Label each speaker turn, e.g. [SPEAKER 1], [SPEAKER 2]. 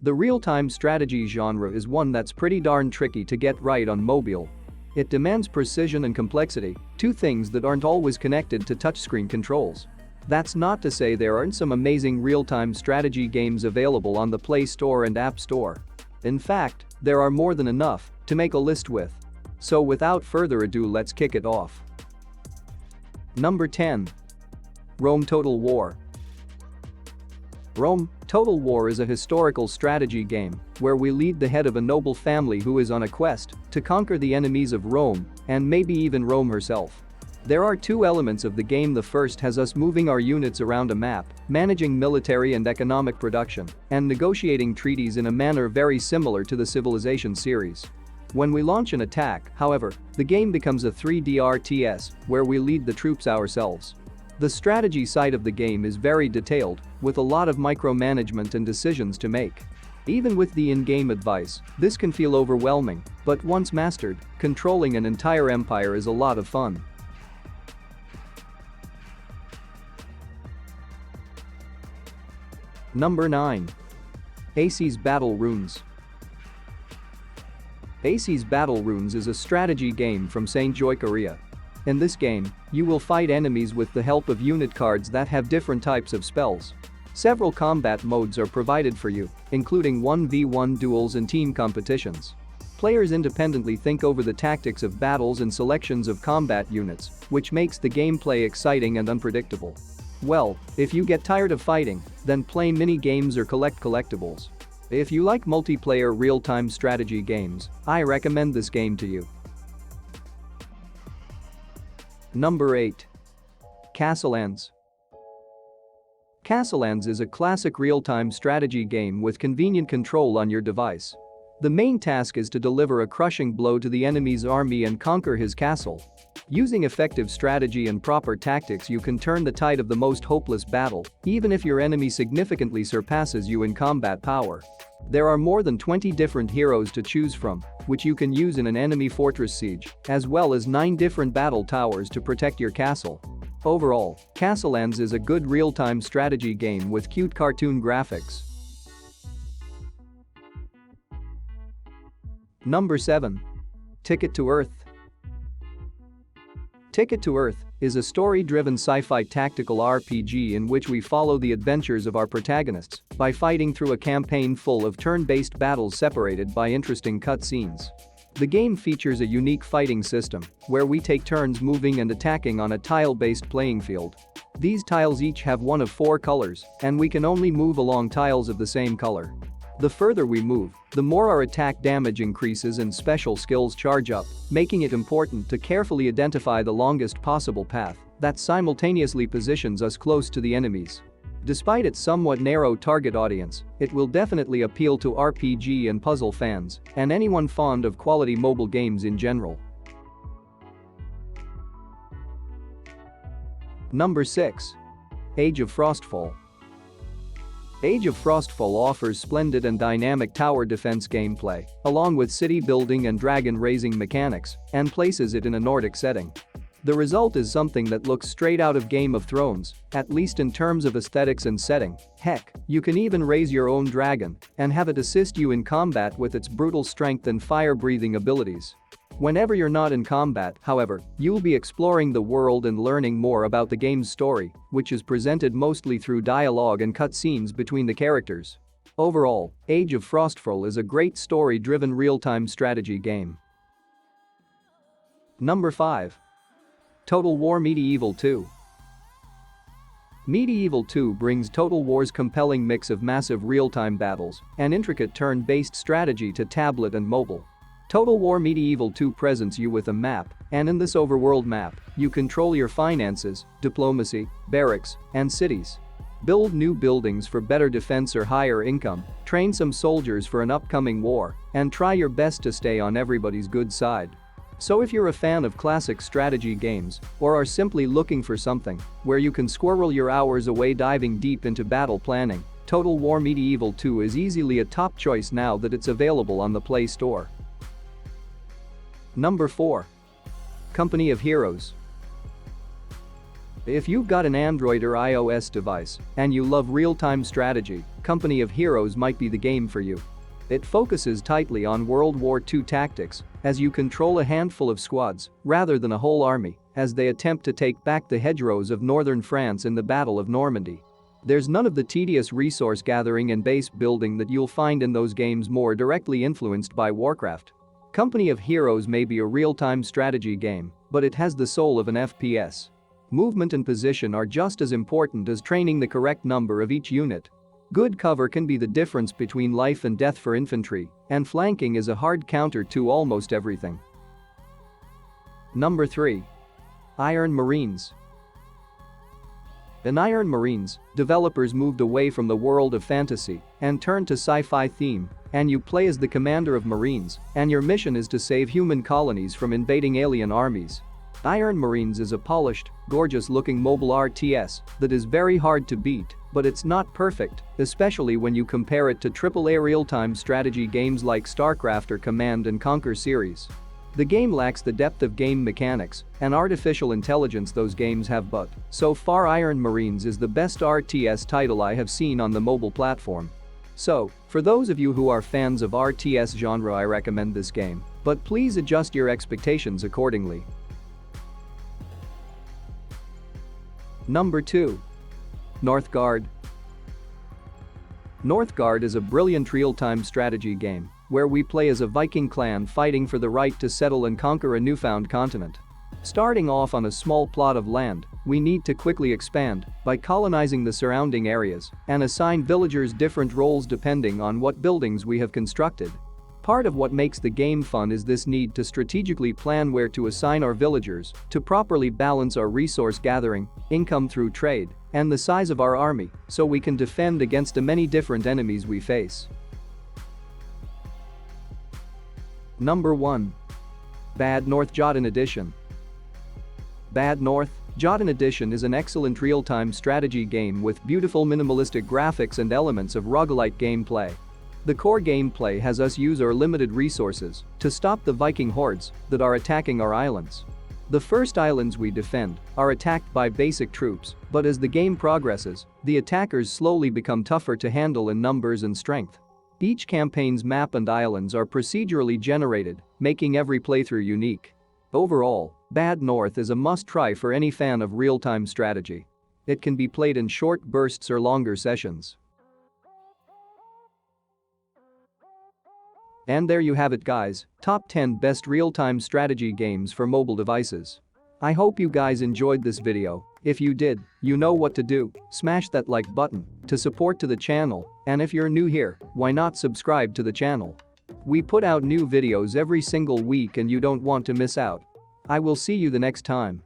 [SPEAKER 1] The real-time strategy genre is one that's pretty darn tricky to get right on mobile. It demands precision and complexity, two things that aren't always connected to touchscreen controls. That's not to say there aren't some amazing real-time strategy games available on the Play Store and App Store. In fact, there are more than enough to make a list with. So without further ado, let's kick it off. Number 10. Rome Total War. Rome Total War is a historical strategy game where we lead the head of a noble family who is on a quest to conquer the enemies of Rome and maybe even Rome herself. There are two elements of the game. The first has us moving our units around a map, managing military and economic production, and negotiating treaties in a manner very similar to the Civilization series. When we launch an attack, however, the game becomes a 3D RTS where we lead the troops ourselves. The strategy side of the game is very detailed, with a lot of micromanagement and decisions to make. Even with the in-game advice, this can feel overwhelming, but once mastered, controlling an entire empire is a lot of fun. Number 9. ACs Battle Runes. ACs Battle Runes is a strategy game from St. Joy, Korea. In this game, you will fight enemies with the help of unit cards that have different types of spells. Several combat modes are provided for you, including 1v1 duels and team competitions. Players independently think over the tactics of battles and selections of combat units, which makes the gameplay exciting and unpredictable. Well, if you get tired of fighting, then play mini-games or collect collectibles. If you like multiplayer real-time strategy games, I recommend this game to you. Number 8. Castlelands. Castlelands is a classic real-time strategy game with convenient control on your device. The main task is to deliver a crushing blow to the enemy's army and conquer his castle. Using effective strategy and proper tactics, you can turn the tide of the most hopeless battle, even if your enemy significantly surpasses you in combat power. There are more than 20 different heroes to choose from, which you can use in an enemy fortress siege, as well as 9 different battle towers to protect your castle. Overall, Castlelands is a good real-time strategy game with cute cartoon graphics. Number 7. Ticket to Earth. Ticket to Earth is a story-driven sci-fi tactical RPG in which we follow the adventures of our protagonists by fighting through a campaign full of turn-based battles separated by interesting cutscenes. The game features a unique fighting system where we take turns moving and attacking on a tile-based playing field. These tiles each have one of 4 colors, and we can only move along tiles of the same color. The further we move, the more our attack damage increases and special skills charge up, making it important to carefully identify the longest possible path that simultaneously positions us close to the enemies. Despite its somewhat narrow target audience, it will definitely appeal to RPG and puzzle fans and anyone fond of quality mobile games in general. Number 6. Age of Frostfall. Age of Frostfall offers splendid and dynamic tower defense gameplay, along with city building and dragon raising mechanics, and places it in a Nordic setting. The result is something that looks straight out of Game of Thrones, at least in terms of aesthetics and setting. Heck, you can even raise your own dragon and have it assist you in combat with its brutal strength and fire-breathing abilities. Whenever you're not in combat, however, you'll be exploring the world and learning more about the game's story, which is presented mostly through dialogue and cutscenes between the characters. Overall, Age of Frostfall is a great story-driven real-time strategy game. Number 5. Total War Medieval 2. Medieval 2 brings Total War's compelling mix of massive real-time battles and intricate turn-based strategy to tablet and mobile. Total War Medieval 2 presents you with a map, and in this overworld map, you control your finances, diplomacy, barracks, and cities. Build new buildings for better defense or higher income, train some soldiers for an upcoming war, and try your best to stay on everybody's good side. So if you're a fan of classic strategy games, or are simply looking for something where you can squirrel your hours away diving deep into battle planning, Total War Medieval 2 is easily a top choice now that it's available on the Play Store. Number 4. Company of Heroes. If you've got an Android or iOS device and you love real-time strategy, Company of Heroes might be the game for you. It focuses tightly on World War II tactics as you control a handful of squads rather than a whole army as they attempt to take back the hedgerows of northern France in the Battle of Normandy. There's none of the tedious resource gathering and base building that you'll find in those games more directly influenced by Warcraft. Company of Heroes may be a real-time strategy game, but it has the soul of an FPS. Movement and position are just as important as training the correct number of each unit. Good cover can be the difference between life and death for infantry, and flanking is a hard counter to almost everything. Number 3. Iron Marines. In Iron Marines, developers moved away from the world of fantasy and turned to sci-fi theme, and you play as the commander of Marines, and your mission is to save human colonies from invading alien armies. Iron Marines is a polished, gorgeous-looking mobile RTS that is very hard to beat, but it's not perfect, especially when you compare it to AAA real-time strategy games like StarCraft or Command & Conquer series. The game lacks the depth of game mechanics and artificial intelligence those games have, but so far Iron Marines is the best RTS title I have seen on the mobile platform. So, for those of you who are fans of RTS genre, I recommend this game, but please adjust your expectations accordingly. Number 2. Northgard. Northgard is a brilliant real-time strategy game where we play as a Viking clan fighting for the right to settle and conquer a newfound continent. Starting off on a small plot of land, we need to quickly expand by colonizing the surrounding areas and assign villagers different roles depending on what buildings we have constructed. Part of what makes the game fun is this need to strategically plan where to assign our villagers to properly balance our resource gathering, income through trade, and the size of our army so we can defend against the many different enemies we face. Number 1. Bad North Jotun Edition. Bad North Jotun Edition is an excellent real-time strategy game with beautiful minimalistic graphics and elements of roguelite gameplay. The core gameplay has us use our limited resources to stop the Viking hordes that are attacking our islands. The first islands we defend are attacked by basic troops, but as the game progresses, the attackers slowly become tougher to handle in numbers and strength. Each campaign's map and islands are procedurally generated, making every playthrough unique. Overall, Bad North is a must-try for any fan of real-time strategy. It can be played in short bursts or longer sessions. And there you have it, guys, top 10 best real-time strategy games for mobile devices. I hope you guys enjoyed this video. If you did, you know what to do. Smash that like button to support to the channel, and if you're new here, why not subscribe to the channel? We put out new videos every single week and you don't want to miss out. I will see you the next time.